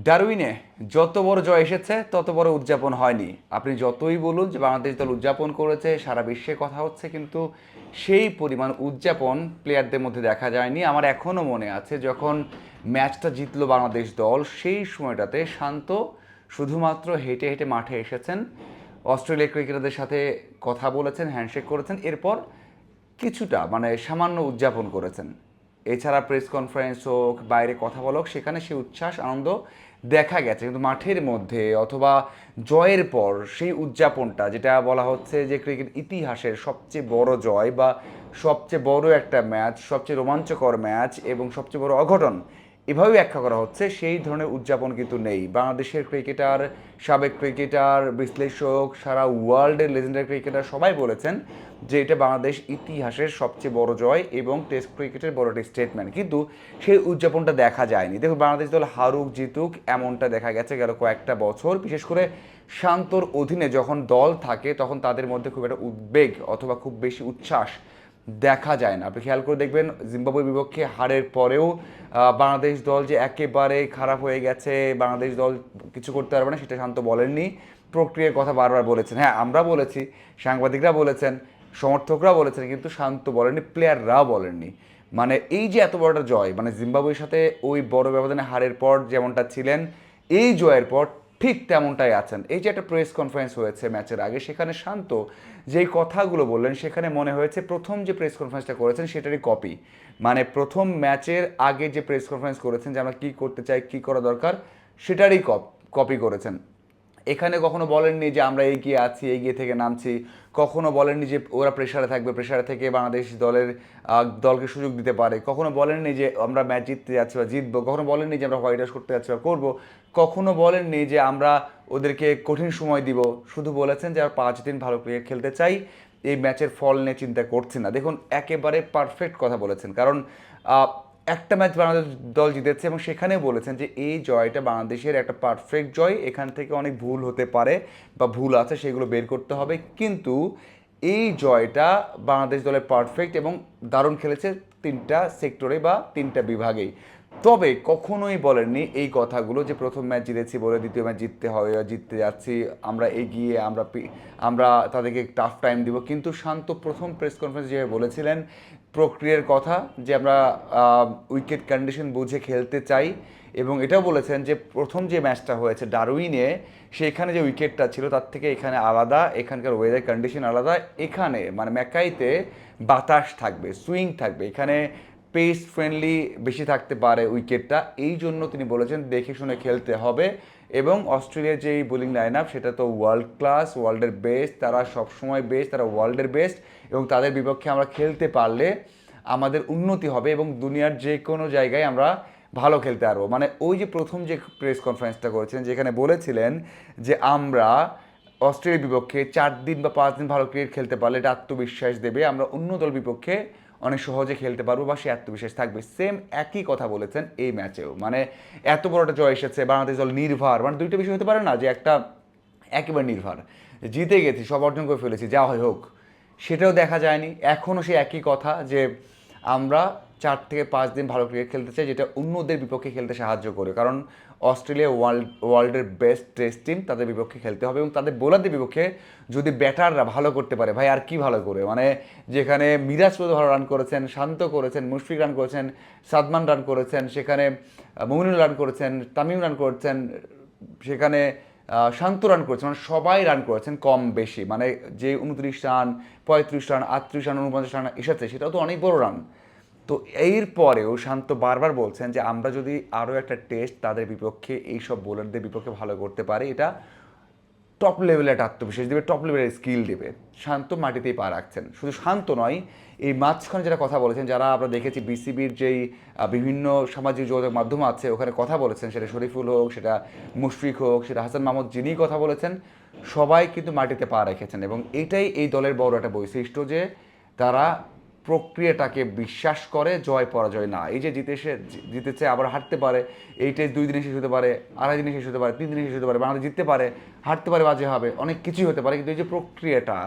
ডারউইনে যত বড় জয় এসেছে তত বড় উদযাপন হয়নি। আপনি যতই বলুন যে বাংলাদেশ দল উদযাপন করেছে, সারা বিশ্বে কথা হচ্ছে, কিন্তু সেই পরিমাণ উদযাপন প্লেয়ারদের মধ্যে দেখা যায়নি। আমার এখনও মনে আছে যখন ম্যাচটা জিতলো বাংলাদেশ দল, সেই সময়টাতে শান্ত শুধুমাত্র হেঁটে হেঁটে মাঠে এসেছেন, অস্ট্রেলিয়া ক্রিকেটারদের সাথে কথা বলেছেন, হ্যান্ডশেক করেছেন, এরপর কিছুটা সামান্য উদযাপন করেছেন। এছাড়া প্রেস কনফারেন্স হোক, বাইরে কথা বলক, সেখানে সে উচ্ছ্বাস আনন্দ দেখা গেছে, কিন্তু মাঠের মধ্যে অথবা জয়ের পর সেই উদযাপনটা, যেটা বলা হচ্ছে যে ক্রিকেট ইতিহাসের সবচেয়ে বড় জয় বা সবচেয়ে বড় একটা ম্যাচ, সবচেয়ে রোমাঞ্চকর ম্যাচ এবং সবচেয়ে বড় অঘটন, এভাবে ব্যাখ্যা করা হচ্ছে, সেই ধরনের উদযাপন কিন্তু নেই। বাংলাদেশের ক্রিকেটার, সাবেক ক্রিকেটার, বিশ্লেষক, সারা ওয়ার্ল্ডের লেজেন্ডারি ক্রিকেটার সবাই বলেছেন যে এটা বাংলাদেশ ইতিহাসের সবচেয়ে বড় জয় এবং টেস্ট ক্রিকেটের বড় একটি স্টেটমেন্ট, কিন্তু সেই উদযাপনটা দেখা যায়নি। দেখুন, বাংলাদেশ দল হারুক জিতুক এমনটা দেখা গেছে গেল কয়েকটা বছর, বিশেষ করে শান্তর অধীনে যখন দল থাকে তখন তাদের মধ্যে খুব একটা উদ্বেগ অথবা খুব বেশি উচ্ছ্বাস দেখা যায় না। আপনি খেয়াল করে দেখবেন জিম্বাবুয়ের বিপক্ষে হারের পরেও বাংলাদেশ দল যে একেবারে খারাপ হয়ে গেছে, বাংলাদেশ দল কিছু করতে পারবে না, সেটা শান্ত বলেননি। প্রক্রিয়ার কথা বারবার বলেছেন, হ্যাঁ আমরা বলেছি, সাংবাদিকরা বলেছেন, সমর্থকরা বলেছেন, কিন্তু শান্ত বলেননি, প্লেয়াররাও বলেননি। এই যে এত বড় একটা জয়, জিম্বাবুয়ের সাথে ওই বড় ব্যবধানে হারের পর যেমনটা ছিলেন, এই জয়ের পর ঠিক তেমনটাই আছেন। এই যে একটা প্রেস কনফারেন্স হয়েছে ম্যাচের আগে, সেখানে শান্ত যেই কথাগুলো বললেন, সেখানে মনে হয়েছে প্রথম যে প্রেস কনফারেন্সটা করেছেন সেটারই কপি। প্রথম ম্যাচের আগে যে প্রেস কনফারেন্স করেছেন যে আমরা কী করতে চাই, কী করা দরকার, সেটারই কপি করেছেন। এখানে কখনো বলেননি যে আমরা এগিয়ে আছি, এগিয়ে থেকে নামছি। কখনো বলেননি যে ওরা প্রেশারে থাকবে, প্রেশারে থেকে বাংলাদেশ দলকে সুযোগ দিতে পারে। কখনো বলেননি যে আমরা ম্যাচ জিততে যাচ্ছি বা জিতবো। কখনো বলেননি যে আমরা হোয়াইট ওয়াশ করতে যাচ্ছি বা করবো। কখনো বলেননি যে আমরা ওদেরকে কঠিন সময় দিব। শুধু বলেছেন যে আমরা 5 দিন ভালো ক্রিকেট খেলতে চাই, এই ম্যাচের ফল নিয়ে চিন্তা করছি না। দেখুন, একেবারে পারফেক্ট কথা বলেছেন, কারণ একটা ম্যাচ বাংলাদেশ দল জিতেছে এবং সেখানে বলেছেন যে এই জয়টা বাংলাদেশের একটা পারফেক্ট জয়, এখান থেকে অনেক ভুল হতে পারে বা ভুল আছে, সেগুলো বের করতে হবে, কিন্তু এই জয়টা বাংলাদেশ দলের পারফেক্ট এবং দারুণ খেলেছে 3টা সেক্টরে বা 3টা বিভাগেই। তবে কখনোই বলেননি এই কথাগুলো যে প্রথম ম্যাচ জিতেছি বলে দ্বিতীয় ম্যাচ জিততে হবে বা জিততে যাচ্ছি, আমরা এগিয়ে, আমরা তাদেরকে টাফ টাইম দিব। কিন্তু শান্ত প্রথম প্রেস কনফারেন্স যেভাবে বলেছিলেন প্রক্রিয়ার কথা, যে আমরা উইকেট কন্ডিশন বুঝে খেলতে চাই, এবং এটাও বলেছেন যে প্রথম যে ম্যাচটা হয়েছে ডারউইনে, সেখানে যে উইকেটটা ছিল তার থেকে এখানে আলাদা, এখানকার ওয়েদার কন্ডিশন আলাদা। এখানে ম্যাকাইতে বাতাস থাকবে, সুইং থাকবে, এখানে পেস ফ্রেন্ডলি বেশি থাকতে পারে উইকেটটা, এই জন্য তিনি বলেছেন দেখে শুনে খেলতে হবে। এবং অস্ট্রেলিয়ার যেই বোলিং লাইন আপ, সেটা তো ওয়ার্ল্ড ক্লাস, ওয়ার্ল্ডের বেস্ট, তারা সবসময় বেস্ট, তারা ওয়ার্ল্ডের বেস্ট, এবং তাদের বিপক্ষে আমরা খেলতে পারলে আমাদের উন্নতি হবে এবং দুনিয়ার যে কোনো জায়গায় আমরা ভালো খেলতে পারবো। ওই যে প্রথম যে প্রেস কনফারেন্সটা করেছিলেন, যেখানে বলেছিলেন যে আমরা অস্ট্রেলিয়ার বিপক্ষে 4 দিন বা 5 দিন ভালো ক্রিকেট খেলতে পারলে এটা আত্মবিশ্বাস দেবে, আমরা অন্য দল বিপক্ষে অনেক সহজে খেলতে পারবো বা সে আত্মবিশ্বাস থাকবে। সেম একই কথা বলেছেন এই ম্যাচেও। এত বড় একটা জয় এসেছে, বাংলাদেশ দল নির্ভার, দুইটা বিষয় হতে পারে না, যে একটা একেবারে নির্ভার, জিতে গেছি, সব অর্জন করে ফেলেছি, যা হয় হোক, সেটাও দেখা যায়নি। এখনও সে একই কথা যে আমরা 4 থেকে 5 দিন ভালো ক্রিকেট খেলতে চাই, যেটা অন্যদের বিপক্ষে খেলতে সাহায্য করে, কারণ অস্ট্রেলিয়া ওয়ার্ল্ডের বেস্ট টেস্ট টিম, তাদের বিপক্ষে খেলতে হবে এবং তাদের বোলারদের বিপক্ষে যদি ব্যাটাররা ভালো করতে পারে, ভাই আর কি ভালো করে, যেখানে মিরাজ পর্যন্ত ভালো রান করেছেন, শান্ত করেছেন, মুশফিক রান করেছেন, সাদমান রান করেছেন, সেখানে মুমিনুল রান করেছেন, তামিম রান করেছেন, সেখানে শান্ত রান করেছেন, সবাই রান করেছেন কম বেশি, যে 29 রান, 35 রান, 38 রান, 49 রান এসেছে, সেটাও তো অনেক বড় রান। তো এর পরেও শান্ত বারবার বলছেন যে আমরা যদি আরও একটা টেস্ট তাদের বিপক্ষে, এইসব বোলারদের বিপক্ষে ভালো করতে পারি, এটা টপ লেভেলে একটা আত্মবিশ্বাস দেবে, টপ লেভেলের স্কিল দেবে। শান্ত মাটিতেই পা রাখছেন। শুধু শান্ত নয়, এই মাঝখানে যারা কথা বলেছেন, যারা আমরা দেখেছি বিসিবির যেই বিভিন্ন সামাজিক যোগাযোগ মাধ্যম আছে ওখানে কথা বলেছেন, সেটা শরীফুল হোক, সেটা মুশফিক হোক, সেটা হাসান মাহমুদ যিনি কথা বলেছেন, সবাই কিন্তু মাটিতে পা রেখেছেন, এবং এটাই এই দলের বড় একটা বৈশিষ্ট্য যে তারা প্রক্রিয়াটাকে বিশ্বাস করে, জয় পরাজয় না। এই যে জিতেছে আবার হারতে পারে, এই টেস্ট 2 দিনে শেষ হতে পারে, 2.5 দিনে শেষ হতে পারে, 3 দিনে শেষ হতে পারে, বাংলাদেশ জিততে পারে, হারতে পারে, বাজে হবে, অনেক কিছুই হতে পারে, কিন্তু এই যে প্রক্রিয়াটা,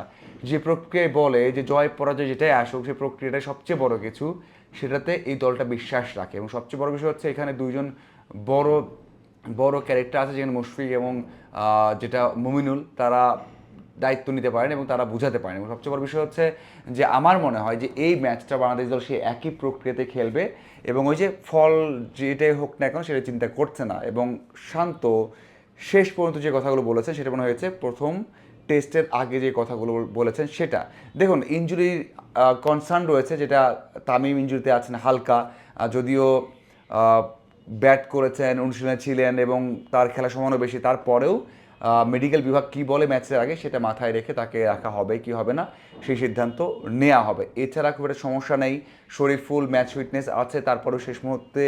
যে প্রক্রিয়ায় বলে যে জয় পরাজয় যেটাই আসুক, সেই প্রক্রিয়াটাই সবচেয়ে বড় কিছু, সেটাতে এই দলটা বিশ্বাস রাখে। এবং সবচেয়ে বড় বিষয় হচ্ছে এখানে দুইজন বড় বড় ক্যারেক্টার আছে যেখানে মুশফিক এবং যেটা মুমিনুল তারা দায়িত্ব নিতে পারেন এবং তারা বুঝাতে পারেন। এবং সবচেয়ে বড় বিষয় হচ্ছে যে আমার মনে হয় যে এই ম্যাচটা বাংলাদেশ দল সেই একই প্রক্রিয়াতে খেলবে এবং ওই যে ফল যেটাই হোক না এখন সেটা চিন্তা করছে না। এবং শান্ত শেষ পর্যন্ত যে কথাগুলো বলেছেন সেটা মনে হয়েছে প্রথম টেস্টের আগে যে কথাগুলো বলেছেন সেটা। দেখুন ইনজুরির কনসার্ন রয়েছে, যেটা তামিম ইনজুরিতে আছেন হালকা, যদিও ব্যাট করেছেন, অনুশীলনে ছিলেন এবং তার খেলা সমানও বেশি, তারপরেও মেডিকেল বিভাগ কী বলে ম্যাচের আগে সেটা মাথায় রেখে তাকে রাখা হবে কি হবে না সেই সিদ্ধান্ত নেওয়া হবে। এছাড়া খুব একটা সমস্যা নেই, শরীফুল ম্যাচ ফিটনেস আছে, তারপরেও শেষ মুহূর্তে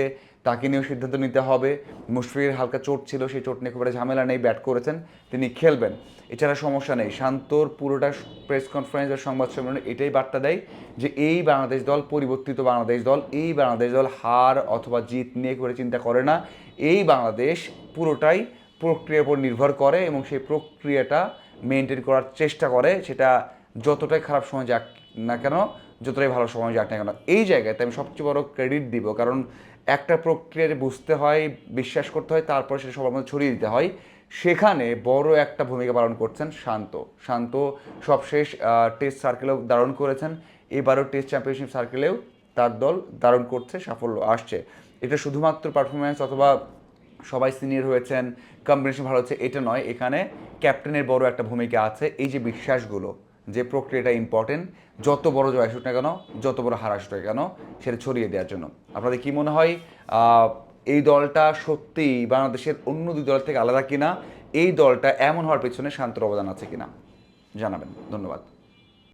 তাকে নিয়েও সিদ্ধান্ত নিতে হবে। মুশফিকের হালকা চোট ছিল, সেই চোট নিয়ে খুব একটা ঝামেলা নেই, ব্যাট করেছেন, তিনি খেলবেন, এছাড়া সমস্যা নেই। শান্তর পুরোটা প্রেস কনফারেন্সের সংবাদ সম্মেলনে এটাই বার্তা দেয় যে এই বাংলাদেশ দল পরিবর্তিত বাংলাদেশ দল, এই বাংলাদেশ দল হার অথবা জিত নিয়ে করে চিন্তা করে না, এই বাংলাদেশ পুরোটাই প্রক্রিয়ার উপর নির্ভর করে এবং সেই প্রক্রিয়াটা মেনটেন করার চেষ্টা করে, সেটা যতটাই খারাপ সময় যাক না কেন, যতটাই ভালো সময় যাক না কেন। এই জায়গাতে আমি সবচেয়ে বড় ক্রেডিট দিব, কারণ একটা প্রক্রিয়াতে বুঝতে হয়, বিশ্বাস করতে হয়, তারপর সেটা সবার মধ্যে ছড়িয়ে দিতে হয়। সেখানে বড় একটা ভূমিকা পালন করছেন শান্ত। শান্ত সবশেষ টেস্ট সার্কেলেও দারুণ করেছেন, এবারও টেস্ট চ্যাম্পিয়নশিপ সার্কেলেও তার দল দারুণ করছে, সাফল্য আসছে। এটা শুধুমাত্র পারফরমেন্স অথবা সবাই সিনিয়র হয়েছেন, কম্বিনেশন ভালো হচ্ছে এটা নয়, এখানে ক্যাপ্টেনের বড় একটা ভূমিকা আছে। এই যে বিশ্বাসগুলো যে প্রক্রিয়াটা ইম্পর্টেন্ট, যত বড় জয় আসুক না কেন, যত বড় হার আসুক না কেন, সেটা ছড়িয়ে দেওয়ার জন্য। আপনাদের কি মনে হয় এই দলটা সত্যিই বাংলাদেশের অন্য দুই দল থেকে আলাদা কিনা, এই দলটা এমন হওয়ার পেছনে শান্তর অবদান আছে কিনা জানাবেন। ধন্যবাদ।